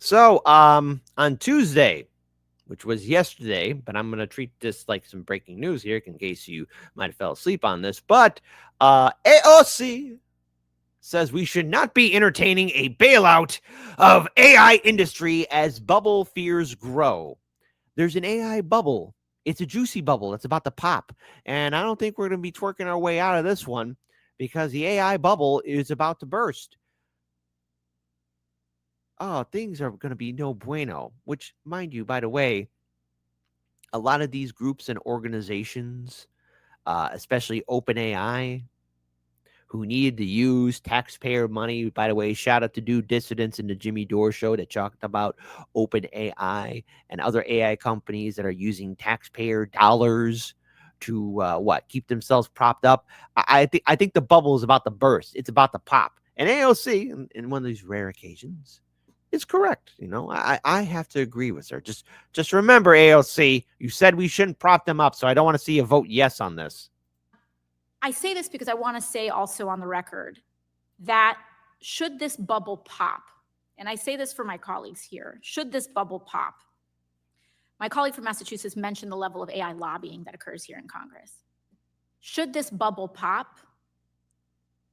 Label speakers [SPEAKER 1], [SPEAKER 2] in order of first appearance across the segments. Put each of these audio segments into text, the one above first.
[SPEAKER 1] So, on Tuesday, which was yesterday, but I'm going to treat this like some breaking news here in case you might have fell asleep on this. But AOC says we should not be entertaining a bailout of AI industry as bubble fears grow. There's an AI bubble. It's a juicy bubble that's about to pop. And I don't think we're going to be twerking our way out of this one because the AI bubble is about to burst. Oh, things are going to be no bueno, which, mind you, by the way, a lot of these groups and organizations, especially OpenAI, who needed to use taxpayer money. By the way, shout out to Dude Dissidents in the Jimmy Dore show that talked about OpenAI and other AI companies that are using taxpayer dollars to keep themselves propped up. I think the bubble is about to burst. It's about to pop. And AOC, in one of these rare occasions, is correct. I have to agree with her. Just remember, AOC, you said we shouldn't prop them up, so I don't want to see you vote yes on this.
[SPEAKER 2] I say this because I want to say also on the record that should this bubble pop, and I say this for my colleagues here, should this bubble pop, my colleague from Massachusetts mentioned the level of AI lobbying that occurs here in Congress. Should this bubble pop,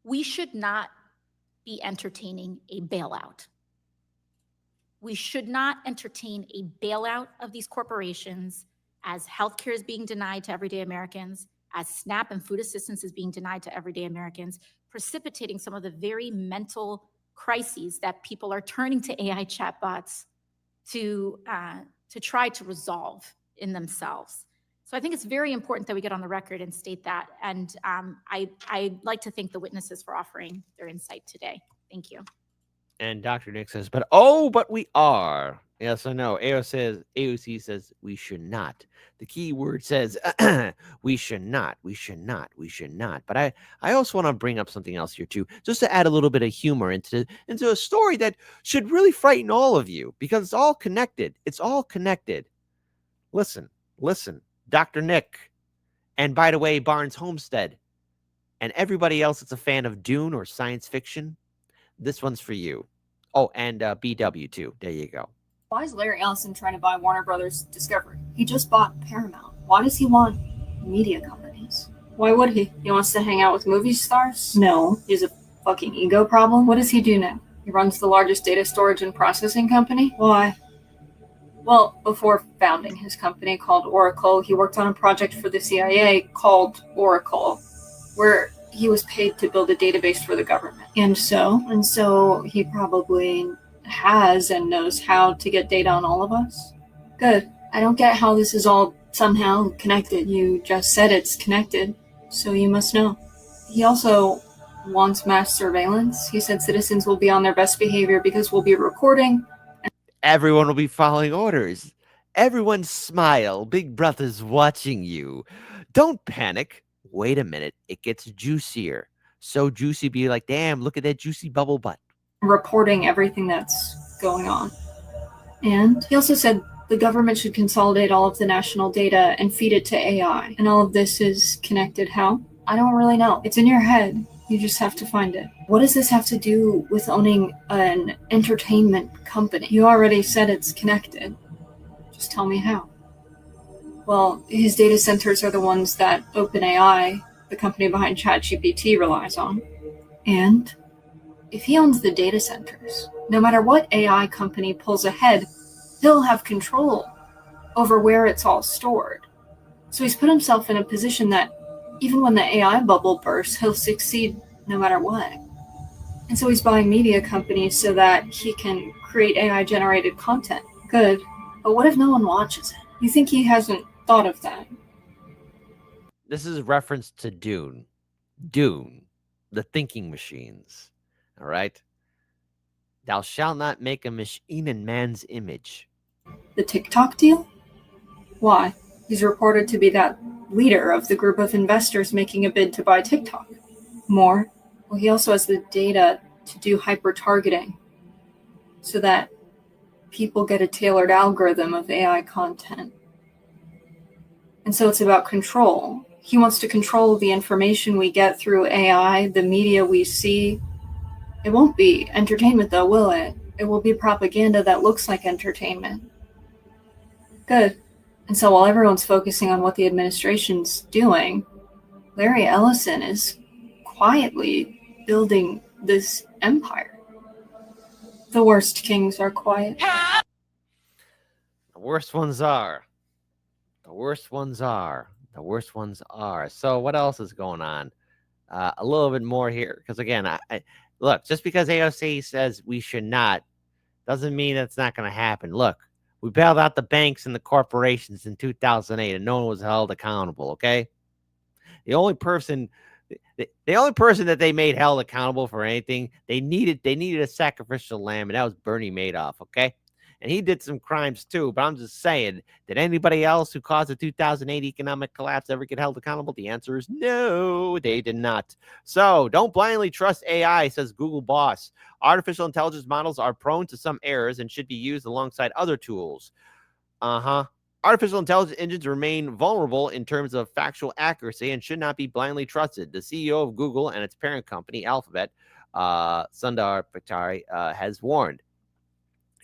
[SPEAKER 2] we should not be entertaining a bailout. We should not entertain a bailout of these corporations as healthcare is being denied to everyday Americans, as SNAP and food assistance is being denied to everyday Americans, precipitating some of the very mental crises that people are turning to AI chatbots to try to resolve in themselves. So I think it's very important that we get on the record and state that. And I'd like to thank the witnesses for offering their insight today. Thank you.
[SPEAKER 1] And Dr. Nick says, but we are. Yes, I know. AOC says we should not. The key word says we should not. But I also want to bring up something else here too, just to add a little bit of humor into a story that should really frighten all of you because it's all connected. It's all connected. Listen, Dr. Nick, and by the way, Barnes Homestead, and everybody else that's a fan of Dune or science fiction, this one's for you. Oh, and BW too. There you go.
[SPEAKER 3] Why is Larry Ellison trying to buy Warner Brothers Discovery? He just bought Paramount. Why does he want media companies? Why would he? He wants to hang out with movie stars? No. He's a fucking ego problem? What does he do now? He runs the largest data storage and processing company? Why? Well, before founding his company called Oracle, he worked on a project for the CIA called Oracle, where he was paid to build a database for the government. And so he probably has and knows how to get data on all of us. Good. I don't get how this is all somehow connected. You just said it's connected, so you must know. He also wants mass surveillance. He said citizens will be on their best behavior because we'll be recording.
[SPEAKER 1] Everyone will be following orders. Everyone smile. Big Brother's watching you. Don't panic. Wait a minute. It gets juicier. So juicy, be like, damn, look at that juicy bubble butt.
[SPEAKER 3] Reporting everything that's going on. And he also said the government should consolidate all of the national data and feed it to AI. And all of this is connected how? I don't really know. It's in your head. You just have to find it. What does this have to do with owning an entertainment company? You already said it's connected. Just tell me how. Well, his data centers are the ones that OpenAI, the company behind ChatGPT, relies on. And if he owns the data centers, no matter what AI company pulls ahead, he'll have control over where it's all stored. So he's put himself in a position that even when the AI bubble bursts, he'll succeed no matter what. And so he's buying media companies so that he can create AI-generated content. Good. But what if no one watches it? You think he hasn't thought of that?
[SPEAKER 1] This is a reference to Dune. Dune, the thinking machines. All right? Thou shalt not make a machine in man's image.
[SPEAKER 3] The TikTok deal? Why? He's reported to be that leader of the group of investors making a bid to buy TikTok. More? Well, he also has the data to do hyper-targeting so that people get a tailored algorithm of AI content. And so it's about control. He wants to control the information we get through AI, the media we see. It won't be entertainment, though, will it? It will be propaganda that looks like entertainment. Good. And so while everyone's focusing on what the administration's doing, Larry Ellison is quietly building this empire. The worst kings are quiet.
[SPEAKER 1] The worst ones are. The worst ones are. The worst ones are. So what else is going on? A little bit more here, because again, I look, just because AOC says we should not doesn't mean that's not going to happen. Look, we bailed out the banks and the corporations in 2008, and no one was held accountable. Okay, the only person, the only person that they made held accountable for anything, they needed a sacrificial lamb, and that was Bernie Madoff. Okay. And he did some crimes too, but I'm just saying, did anybody else who caused the 2008 economic collapse ever get held accountable? The answer is no, they did not. So don't blindly trust AI, says Google boss. Artificial intelligence models are prone to some errors and should be used alongside other tools. Artificial intelligence engines remain vulnerable in terms of factual accuracy and should not be blindly trusted. The CEO of Google and its parent company, Alphabet, Sundar Pichai, has warned.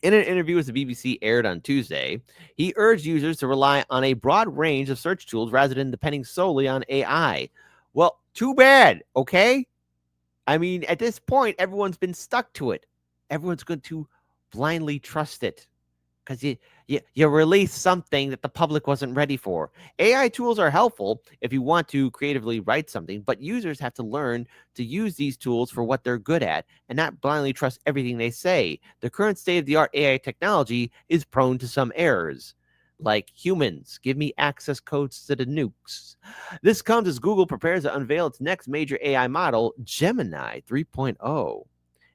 [SPEAKER 1] In an interview with the BBC aired on Tuesday, he urged users to rely on a broad range of search tools rather than depending solely on AI. Well, too bad, okay? I mean, at this point, everyone's been stuck to it. Everyone's going to blindly trust it because you release something that the public wasn't ready for. AI tools are helpful if you want to creatively write something, but users have to learn to use these tools for what they're good at and not blindly trust everything they say. The current state-of-the-art AI technology is prone to some errors. Like humans, give me access codes to the nukes. This comes as Google prepares to unveil its next major AI model, Gemini 3.0.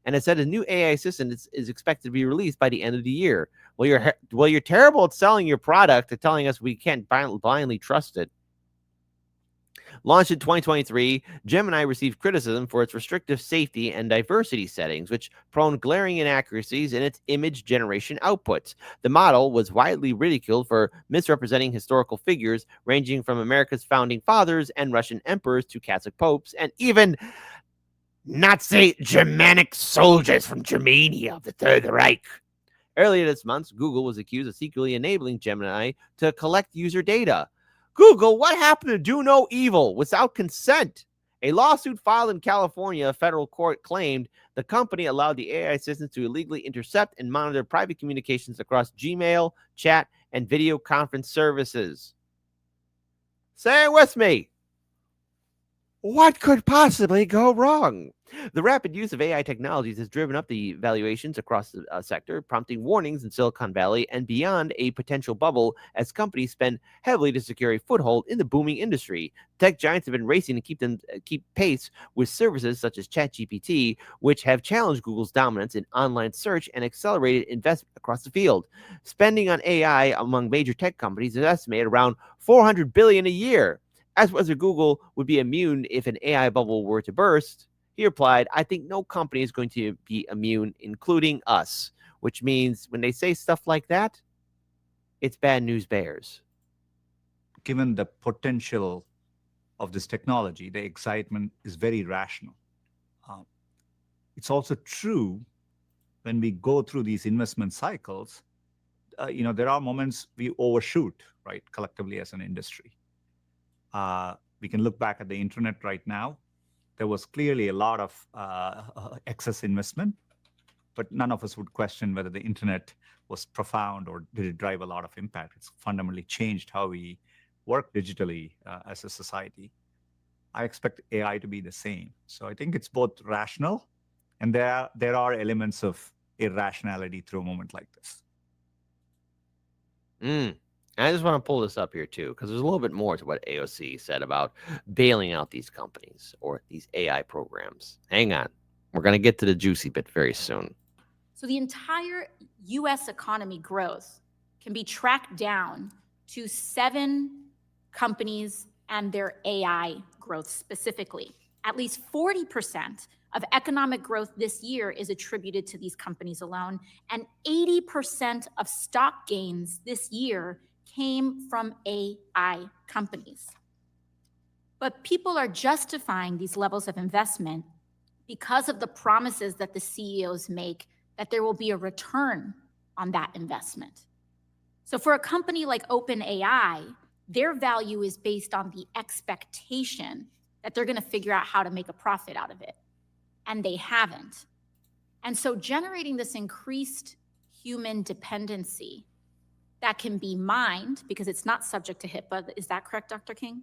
[SPEAKER 1] And it said a new AI assistant is expected to be released by the end of the year. Well, you're terrible at selling your product and telling us we can't blindly trust it. Launched in 2023, Gemini received criticism for its restrictive safety and diversity settings, which prone glaring inaccuracies in its image generation outputs. The model was widely ridiculed for misrepresenting historical figures ranging from America's founding fathers and Russian emperors to Catholic popes, and even Nazi Germanic soldiers from Germania of the Third Reich. Earlier this month, Google was accused of secretly enabling Gemini to collect user data. Google, what happened to do no evil without consent? A lawsuit filed in California, a federal court claimed the company allowed the AI assistants to illegally intercept and monitor private communications across Gmail, chat, and video conference services. Say it with me. What could possibly go wrong? The rapid use of AI technologies has driven up the valuations across the sector, prompting warnings in Silicon Valley and beyond a potential bubble as companies spend heavily to secure a foothold in the booming industry. Tech giants have been racing to keep pace with services such as ChatGPT, which have challenged Google's dominance in online search and accelerated investment across the field. Spending on AI among major tech companies is estimated around $400 billion a year. As whether Google would be immune if an AI bubble were to burst, he replied, I think no company is going to be immune, including us, which means when they say stuff like that, it's bad news bears.
[SPEAKER 4] Given the potential of this technology, the excitement is very rational. It's also true when we go through these investment cycles, there are moments we overshoot, right, collectively as an industry. We can look back at the internet right now. There was clearly a lot of excess investment, but none of us would question whether the internet was profound or did it drive a lot of impact. It's fundamentally changed how we work digitally as a society. I expect AI to be the same. So I think it's both rational and there are elements of irrationality through a moment like this.
[SPEAKER 1] I just want to pull this up here too, because there's a little bit more to what AOC said about bailing out these companies or these AI programs. Hang on. We're going to get to the juicy bit very soon.
[SPEAKER 2] So the entire U.S. economy growth can be tracked down to 7 companies and their AI growth specifically. At least 40% of economic growth this year is attributed to these companies alone, and 80% of stock gains this year came from AI companies. But people are justifying these levels of investment because of the promises that the CEOs make that there will be a return on that investment. So for a company like OpenAI, their value is based on the expectation that they're going to figure out how to make a profit out of it. And they haven't. And so generating this increased human dependency that can be mined because it's not subject to HIPAA. Is that correct, Dr. King?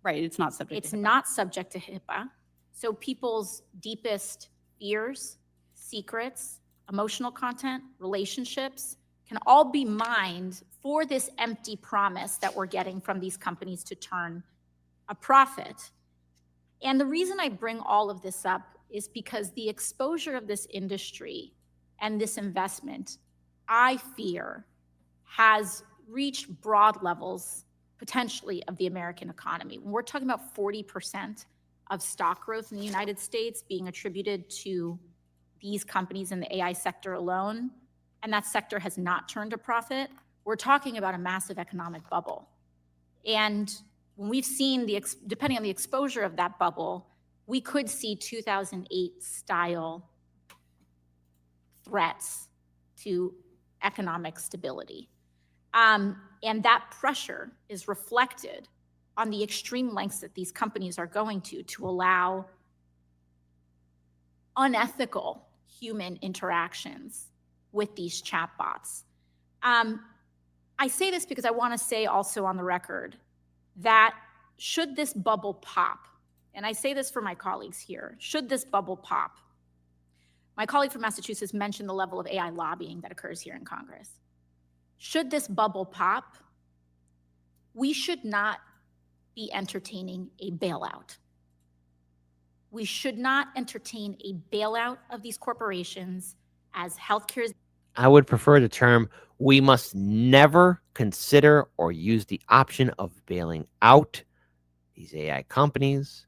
[SPEAKER 5] Right, it's not subject
[SPEAKER 2] It's
[SPEAKER 5] to HIPAA.
[SPEAKER 2] not subject to HIPAA. So people's deepest fears, secrets, emotional content, relationships can all be mined for this empty promise that we're getting from these companies to turn a profit. And the reason I bring all of this up is because the exposure of this industry and this investment, I fear, has reached broad levels potentially of the American economy. When we're talking about 40% of stock growth in the United States being attributed to these companies in the AI sector alone, and that sector has not turned a profit, we're talking about a massive economic bubble. And when we've seen, depending on the exposure of that bubble, we could see 2008 style threats to economic stability. And that pressure is reflected on the extreme lengths that these companies are going to allow unethical human interactions with these chatbots. I say this because I want to say also on the record that should this bubble pop, and I say this for my colleagues here, should this bubble pop, my colleague from Massachusetts mentioned the level of AI lobbying that occurs here in Congress. Should this bubble pop, we should not be entertaining a bailout. We should not entertain a bailout of these corporations as healthcare is.
[SPEAKER 1] I would prefer the term, we must never consider or use the option of bailing out these AI companies.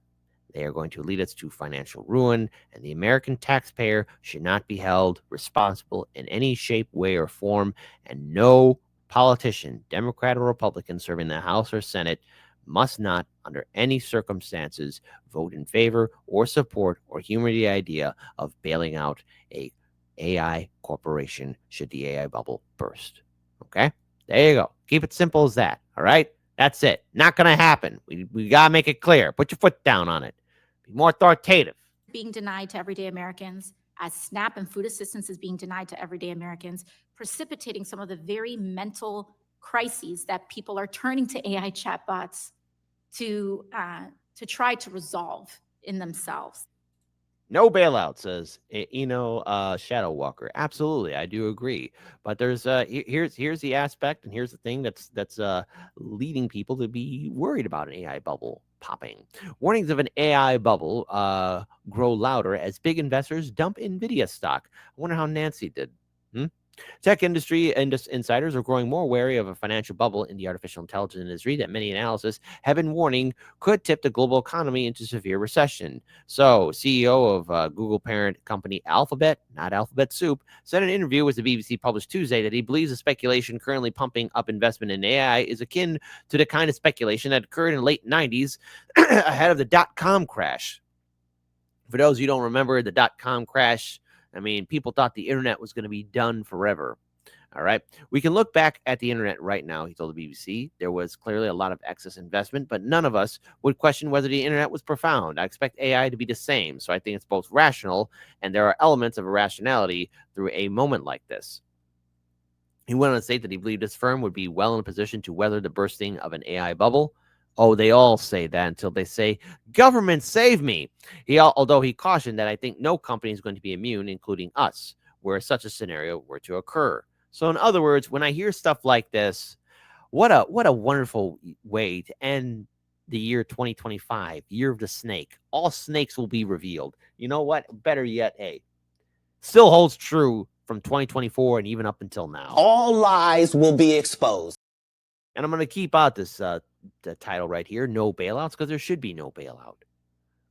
[SPEAKER 1] They are going to lead us to financial ruin, and the American taxpayer should not be held responsible in any shape, way, or form, and no politician, Democrat or Republican, serving the House or Senate must not, under any circumstances, vote in favor or support or humor the idea of bailing out a AI corporation should the AI bubble burst. Okay? There you go. Keep it simple as that. All right? That's it. Not going to happen. We got to make it clear. Put your foot down on it. Be more authoritative.
[SPEAKER 2] Being denied to everyday Americans, as SNAP and food assistance is being denied to everyday Americans, precipitating some of the very mental crises that people are turning to AI chatbots to try to resolve in themselves.
[SPEAKER 1] No bailout, says Shadow Walker. Absolutely, I do agree. But there's here's the aspect, and here's the thing that's leading people to be worried about an AI bubble popping. Warnings of an AI bubble grow louder as big investors dump Nvidia stock. I wonder how Nancy did. Tech industry insiders are growing more wary of a financial bubble in the artificial intelligence industry that many analysts have been warning could tip the global economy into severe recession. So, CEO of Google parent company Alphabet, not Alphabet Soup, said in an interview with the BBC published Tuesday that he believes the speculation currently pumping up investment in AI is akin to the kind of speculation that occurred in the late 90s ahead of the dot-com crash. For those who don't remember the dot-com crash, I mean, people thought the internet was going to be done forever. All right. We can look back at the internet right now, he told the BBC. There was clearly a lot of excess investment, but none of us would question whether the internet was profound. I expect AI to be the same. So I think it's both rational and there are elements of irrationality through a moment like this. He went on to state that he believed his firm would be well in a position to weather the bursting of an AI bubble. Oh, they all say that until they say, government, save me. Although he cautioned that I think no company is going to be immune, including us, where such a scenario were to occur. So in other words, when I hear stuff like this, what a wonderful way to end the year 2025, year of the snake. All snakes will be revealed. You know what? Better yet, hey, still holds true from 2024 and even up until now.
[SPEAKER 6] All lies will be exposed.
[SPEAKER 1] And I'm going to keep out this the title right here, no bailouts, because there should be no bailout.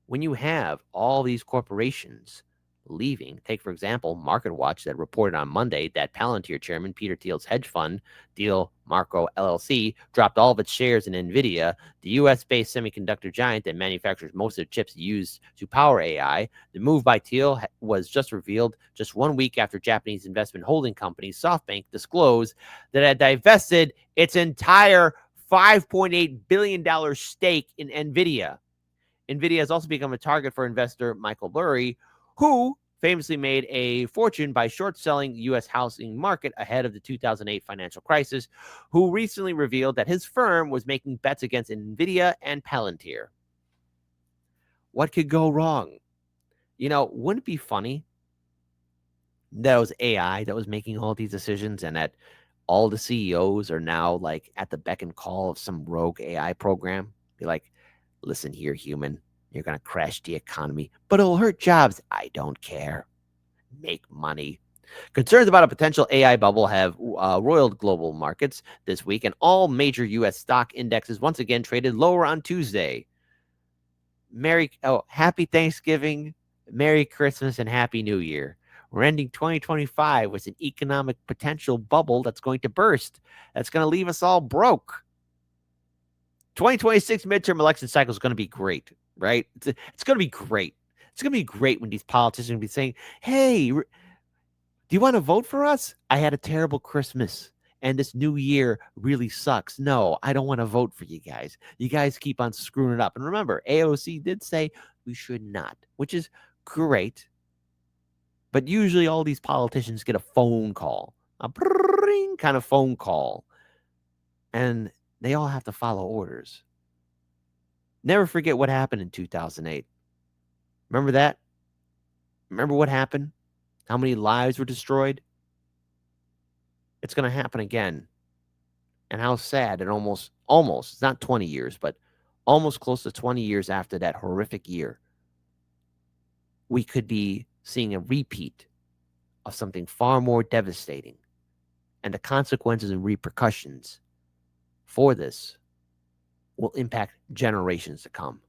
[SPEAKER 1] When you have all these corporations leaving. Take, for example, MarketWatch that reported on Monday that Palantir chairman Peter Thiel's hedge fund, Deal Marco LLC, dropped all of its shares in NVIDIA, the US-based semiconductor giant that manufactures most of the chips used to power AI. The move by Thiel was just revealed just 1 week after Japanese investment holding company SoftBank disclosed that it had divested its entire $5.8 billion stake in NVIDIA. NVIDIA has also become a target for investor Michael Burry, who famously made a fortune by short-selling the U.S. housing market ahead of the 2008 financial crisis, who recently revealed that his firm was making bets against NVIDIA and Palantir. What could go wrong? Wouldn't it be funny that it was AI that was making all these decisions and that all the CEOs are now like at the beck and call of some rogue AI program? Be like, listen here, human, you're going to crash the economy, but it'll hurt jobs. I don't care. Make money. Concerns about a potential AI bubble have roiled global markets this week, and all major U.S. stock indexes once again traded lower on Tuesday. Happy Thanksgiving, Merry Christmas, and Happy New Year. We're ending 2025 with an economic potential bubble that's going to burst. That's going to leave us all broke. 2026 midterm election cycle is going to be great, right? It's going to be great. It's going to be great when these politicians will be saying, hey, do you want to vote for us? I had a terrible Christmas and this new year really sucks. No, I don't want to vote for you guys. You guys keep on screwing it up. And remember, AOC did say we should not, which is great. But usually all these politicians get a phone call, a kind of phone call, and they all have to follow orders. Never forget what happened in 2008. Remember that? Remember what happened? How many lives were destroyed? It's going to happen again. And how sad it almost, it's not 20 years, but almost close to 20 years after that horrific year, we could be seeing a repeat of something far more devastating. And the consequences and repercussions for this will impact generations to come.